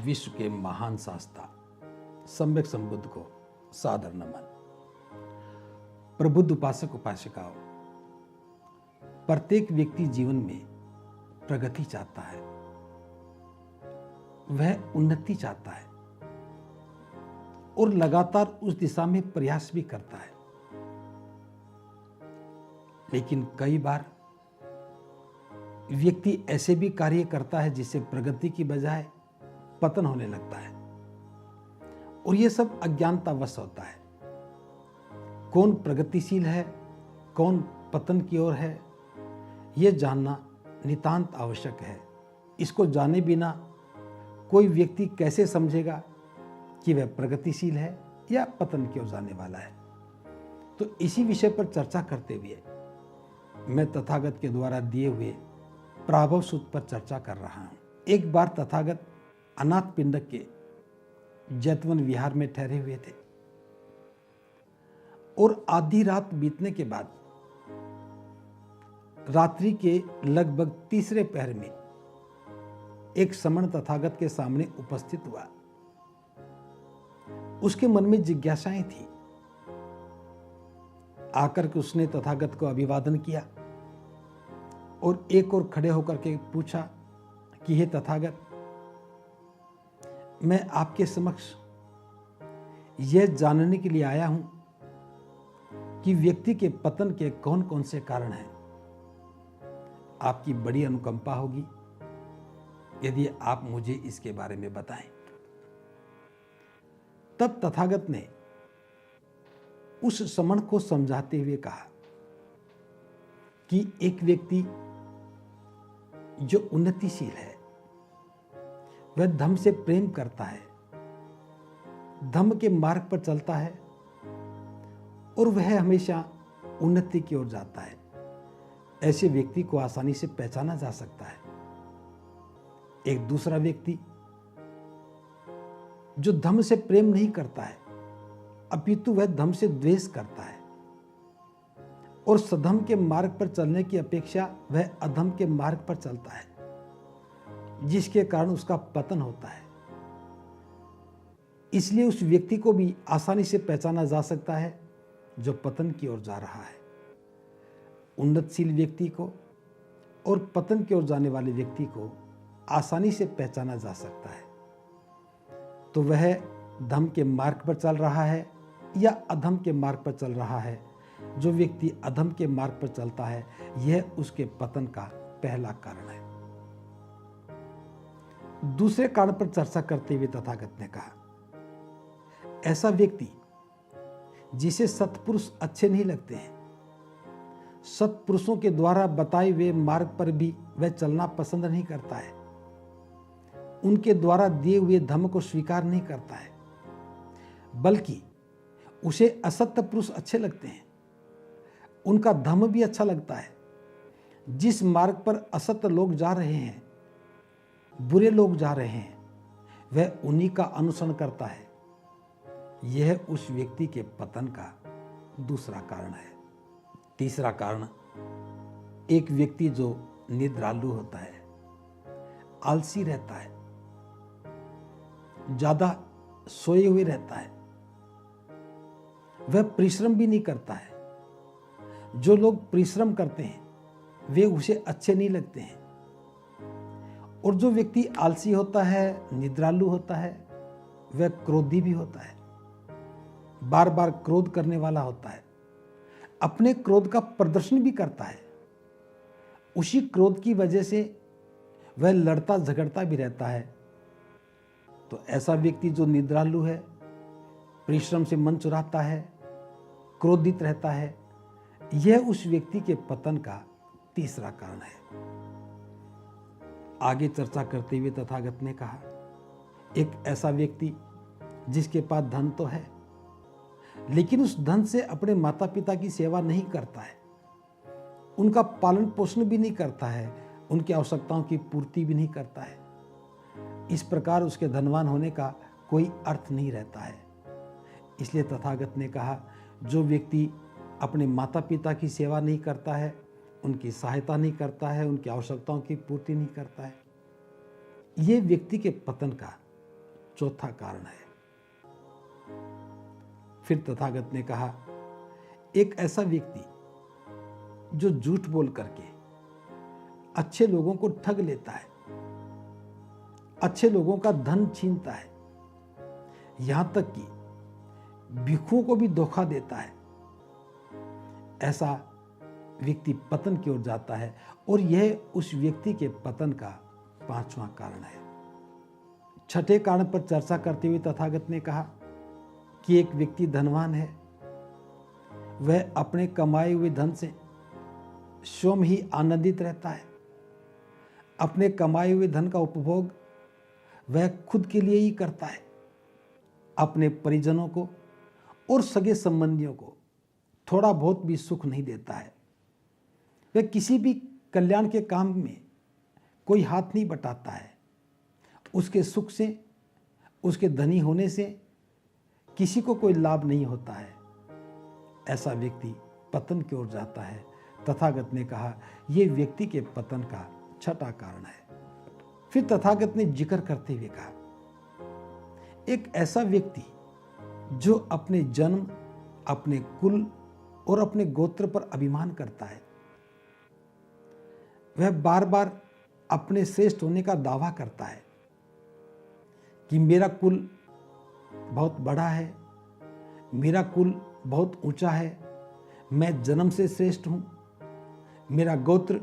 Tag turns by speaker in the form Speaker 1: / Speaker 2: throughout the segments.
Speaker 1: विश्व के महान शास्त्रा सम्यक संबुद्ध को सादर नमन। प्रबुद्ध उपासक उपासिकाओं, प्रत्येक व्यक्ति जीवन में प्रगति चाहता है, वह उन्नति चाहता है और लगातार उस दिशा में प्रयास भी करता है। लेकिन कई बार व्यक्ति ऐसे भी कार्य करता है जिससे प्रगति की बजाय पतन होने लगता है, और यह सब अज्ञानतावश होता है। कौन प्रगतिशील है, कौन पतन की ओर है, यह जानना नितांत आवश्यक है। इसको जाने बिना कोई व्यक्ति कैसे समझेगा कि वह प्रगतिशील है या पतन की ओर जाने वाला है। तो इसी विषय पर चर्चा करते हुए मैं तथागत के द्वारा दिए हुए प्राभव सूत्र पर चर्चा कर रहा हूं। एक बार तथागत अनाथ पिंडक के जैतवन विहार में ठहरे हुए थे और आधी रात बीतने के बाद रात्रि के लगभग तीसरे पहर में एक समण तथागत के सामने उपस्थित हुआ। उसके मन में जिज्ञासाएं थी। आकर के उसने तथागत को अभिवादन किया और एक और खड़े होकर के पूछा कि हे तथागत, मैं आपके समक्ष यह जानने के लिए आया हूं कि व्यक्ति के पतन के कौन कौन से कारण हैं। आपकी बड़ी अनुकंपा होगी यदि आप मुझे इसके बारे में बताएं। तब तथागत ने उस समण को समझाते हुए कहा कि एक व्यक्ति जो उन्नतिशील है वह धम्म से प्रेम करता है, धम्म के मार्ग पर चलता है और वह हमेशा उन्नति की ओर जाता है। ऐसे व्यक्ति को आसानी से पहचाना जा सकता है। एक दूसरा व्यक्ति जो धम्म से प्रेम नहीं करता है, अपितु वह धम्म से द्वेष करता है और सधम्म के मार्ग पर चलने की अपेक्षा वह अधम के मार्ग पर चलता है, जिसके कारण उसका पतन होता है। इसलिए उस व्यक्ति को भी आसानी से पहचाना जा सकता है जो पतन की ओर जा रहा है। उन्नतशील व्यक्ति को और पतन की ओर जाने वाले व्यक्ति को आसानी से पहचाना जा सकता है। तो वह धम्म के मार्ग पर चल रहा है या अधम के मार्ग पर चल रहा है। जो व्यक्ति अधम के मार्ग पर चलता है, यह उसके पतन का पहला कारण है। दूसरे कारण पर चर्चा करते हुए तथागत ने कहा, ऐसा व्यक्ति जिसे सत्पुरुष अच्छे नहीं लगते हैं, सत्पुरुषों के द्वारा बताए हुए मार्ग पर भी वह चलना पसंद नहीं करता है, उनके द्वारा दिए हुए धम्म को स्वीकार नहीं करता है, बल्कि उसे असत्य पुरुष अच्छे लगते हैं, उनका धम्म भी अच्छा लगता है। जिस मार्ग पर असत्य लोग जा रहे हैं, बुरे लोग जा रहे हैं, वह उन्हीं का अनुसरण करता है। यह उस व्यक्ति के पतन का दूसरा कारण है। तीसरा कारण, एक व्यक्ति जो निद्रालु होता है, आलसी रहता है, ज्यादा सोए हुए रहता है, वह परिश्रम भी नहीं करता है। जो लोग परिश्रम करते हैं वे उसे अच्छे नहीं लगते हैं। और जो व्यक्ति आलसी होता है, निद्रालु होता है, वह क्रोधी भी होता है, बार बार क्रोध करने वाला होता है, अपने क्रोध का प्रदर्शन भी करता है। उसी क्रोध की वजह से वह लड़ता झगड़ता भी रहता है। तो ऐसा व्यक्ति जो निद्रालु है, परिश्रम से मन चुराता है, क्रोधित रहता है, यह उस व्यक्ति के पतन का तीसरा कारण है। आगे चर्चा करते हुए तथागत ने कहा, एक ऐसा व्यक्ति जिसके पास धन तो है, लेकिन उस धन से अपने माता पिता की सेवा नहीं करता है, उनका पालन पोषण भी नहीं करता है, उनकी आवश्यकताओं की पूर्ति भी नहीं करता है। इस प्रकार उसके धनवान होने का कोई अर्थ नहीं रहता है। इसलिए तथागत ने कहा, जो व्यक्ति अपने माता पिता की सेवा नहीं करता है, उनकी सहायता नहीं करता है, उनकी आवश्यकताओं की पूर्ति नहीं करता है, ये व्यक्ति के पतन का चौथा कारण है। फिर तथागत ने कहा, एक ऐसा व्यक्ति जो झूठ बोल करके अच्छे लोगों को ठग लेता है, अच्छे लोगों का धन छीनता है, यहां तक कि भिक्षुओं को भी धोखा देता है, ऐसा व्यक्ति पतन की ओर जाता है। और यह उस व्यक्ति के पतन का पांचवा कारण है। छठे कारण पर चर्चा करते हुए तथागत ने कहा कि एक व्यक्ति धनवान है, वह अपने कमाए हुए धन से स्वयं ही आनंदित रहता है। अपने कमाए हुए धन का उपभोग वह खुद के लिए ही करता है, अपने परिजनों को और सगे संबंधियों को थोड़ा बहुत भी सुख नहीं देता है। वह किसी भी कल्याण के काम में कोई हाथ नहीं बटाता है। उसके सुख से, उसके धनी होने से किसी को कोई लाभ नहीं होता है। ऐसा व्यक्ति पतन की ओर जाता है। तथागत ने कहा, यह व्यक्ति के पतन का छठा कारण है। फिर तथागत ने जिक्र करते हुए कहा, एक ऐसा व्यक्ति जो अपने जन्म, अपने कुल और अपने गोत्र पर अभिमान करता है, वह बार बार अपने श्रेष्ठ होने का दावा करता है कि मेरा कुल बहुत बड़ा है, मेरा कुल बहुत ऊंचा है, मैं जन्म से श्रेष्ठ हूं, मेरा गोत्र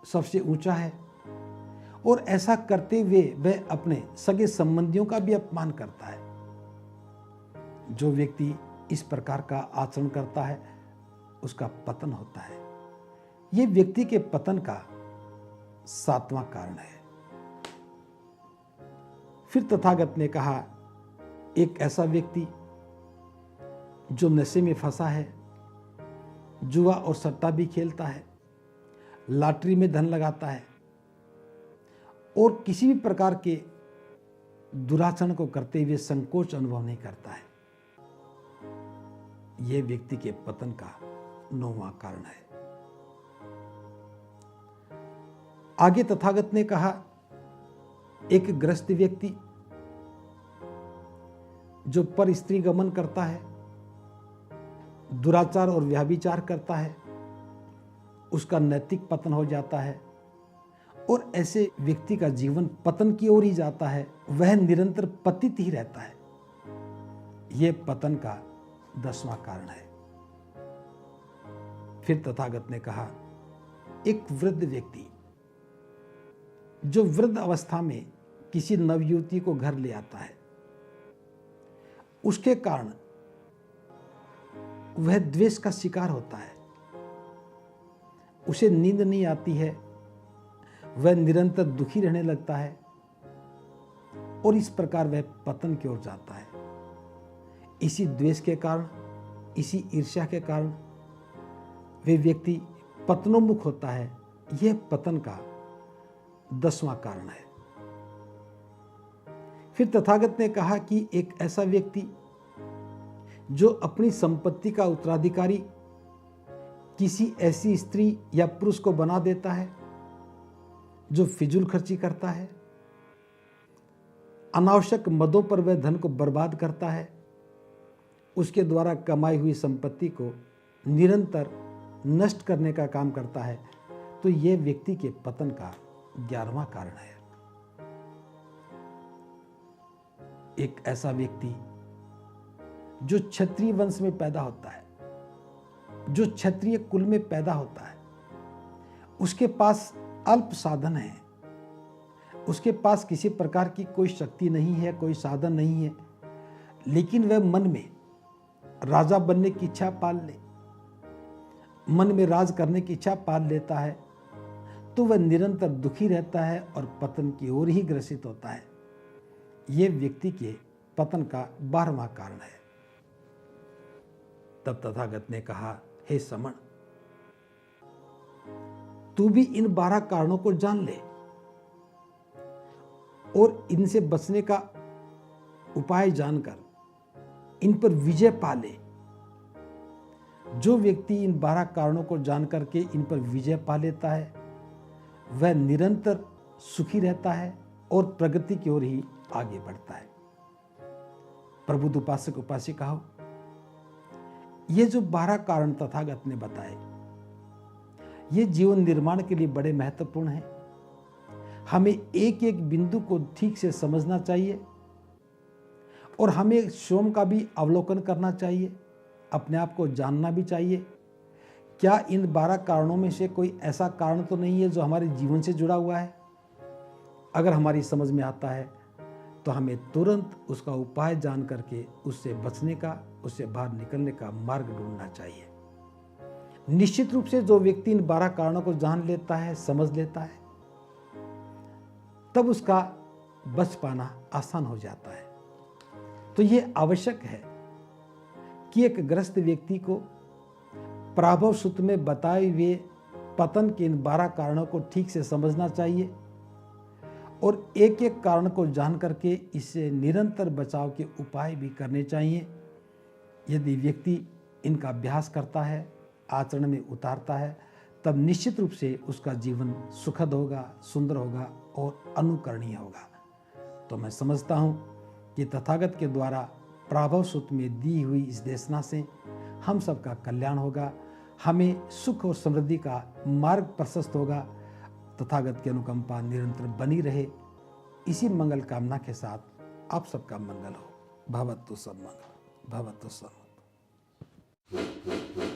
Speaker 1: सबसे ऊंचा है। और ऐसा करते हुए वह अपने सगे संबंधियों का भी अपमान करता है। जो व्यक्ति इस प्रकार का आचरण करता है, उसका पतन होता है। यह व्यक्ति के पतन का सातवां कारण है। फिर तथागत ने कहा, एक ऐसा व्यक्ति जो नशे में फंसा है, जुआ और सट्टा भी खेलता है, लॉटरी में धन लगाता है और किसी भी प्रकार के दुराचरण को करते हुए संकोच अनुभव नहीं करता है, यह व्यक्ति के पतन का नौवां कारण है। आगे तथागत ने कहा, एक ग्रस्त व्यक्ति जो पर स्त्री गमन करता है, दुराचार और व्यभिचार करता है, उसका नैतिक पतन हो जाता है और ऐसे व्यक्ति का जीवन पतन की ओर ही जाता है। वह निरंतर पतित ही रहता है। यह पतन का 10वां कारण है। फिर तथागत ने कहा, एक वृद्ध व्यक्ति जो वृद्ध अवस्था में किसी नवयुवती को घर ले आता है, उसके कारण वह द्वेष का शिकार होता है, उसे नींद नहीं आती है, वह निरंतर दुखी रहने लगता है और इस प्रकार वह पतन की ओर जाता है। इसी द्वेष के कारण, इसी ईर्ष्या के कारण वह व्यक्ति पतनोन्मुख होता है। यह पतन का 10वां कारण है। फिर तथागत ने कहा कि एक ऐसा व्यक्ति जो अपनी संपत्ति का उत्तराधिकारी किसी ऐसी स्त्री या पुरुष को बना देता है जो फिजूल खर्ची करता है, अनावश्यक मदों पर वह धन को बर्बाद करता है, उसके द्वारा कमाई हुई संपत्ति को निरंतर नष्ट करने का काम करता है, तो यह व्यक्ति के पतन का 11वां कारण है। एक ऐसा व्यक्ति जो क्षत्रिय वंश में पैदा होता है, जो क्षत्रिय कुल में पैदा होता है, उसके पास अल्प साधन है, उसके पास किसी प्रकार की कोई शक्ति नहीं है, कोई साधन नहीं है, लेकिन वह मन में राजा बनने की इच्छा पाल ले, मन में राज करने की इच्छा पाल लेता है, तो वह निरंतर दुखी रहता है और पतन की ओर ही ग्रसित होता है। यह व्यक्ति के पतन का 12वां कारण है। तब तथागत ने कहा, हे समण, तू भी इन 12 कारणों को जान ले और इनसे बचने का उपाय जानकर इन पर विजय पा ले। जो व्यक्ति इन 12 कारणों को जानकर के इन पर विजय पा लेता है, वह निरंतर सुखी रहता है और प्रगति की ओर ही आगे बढ़ता है। प्रबुद्ध उपासक उपासिकाओं, ये जो 12 कारण तथागत ने बताए, ये जीवन निर्माण के लिए बड़े महत्वपूर्ण हैं। हमें एक एक बिंदु को ठीक से समझना चाहिए और हमें स्वयं का भी अवलोकन करना चाहिए, अपने आप को जानना भी चाहिए। क्या इन 12 कारणों में से कोई ऐसा कारण तो नहीं है जो हमारे जीवन से जुड़ा हुआ है? अगर हमारी समझ में आता है तो हमें तुरंत उसका उपाय जान करके उससे बचने का, उससे बाहर निकलने का मार्ग ढूंढना चाहिए। निश्चित रूप से जो व्यक्ति इन 12 कारणों को जान लेता है, समझ लेता है, तब उसका बच पाना आसान हो जाता है। तो ये आवश्यक है कि एक ग्रस्त व्यक्ति को प्रभाव सूत्र में बताए हुए पतन के इन 12 कारणों को ठीक से समझना चाहिए और एक एक कारण को जान करके इससे निरंतर बचाव के उपाय भी करने चाहिए। यदि व्यक्ति इनका अभ्यास करता है, आचरण में उतारता है, तब निश्चित रूप से उसका जीवन सुखद होगा, सुंदर होगा और अनुकरणीय होगा। तो मैं समझता हूँ कि तथागत के द्वारा प्रभाव सूत्र में दी हुई इस देशना से हम सबका कल्याण होगा, हमें सुख और समृद्धि का मार्ग प्रशस्त होगा, तथागत की अनुकंपा निरंतर बनी रहे। इसी मंगल कामना के साथ आप सबका मंगल हो। भवतु सब मंगल, भवतु सब मंगल।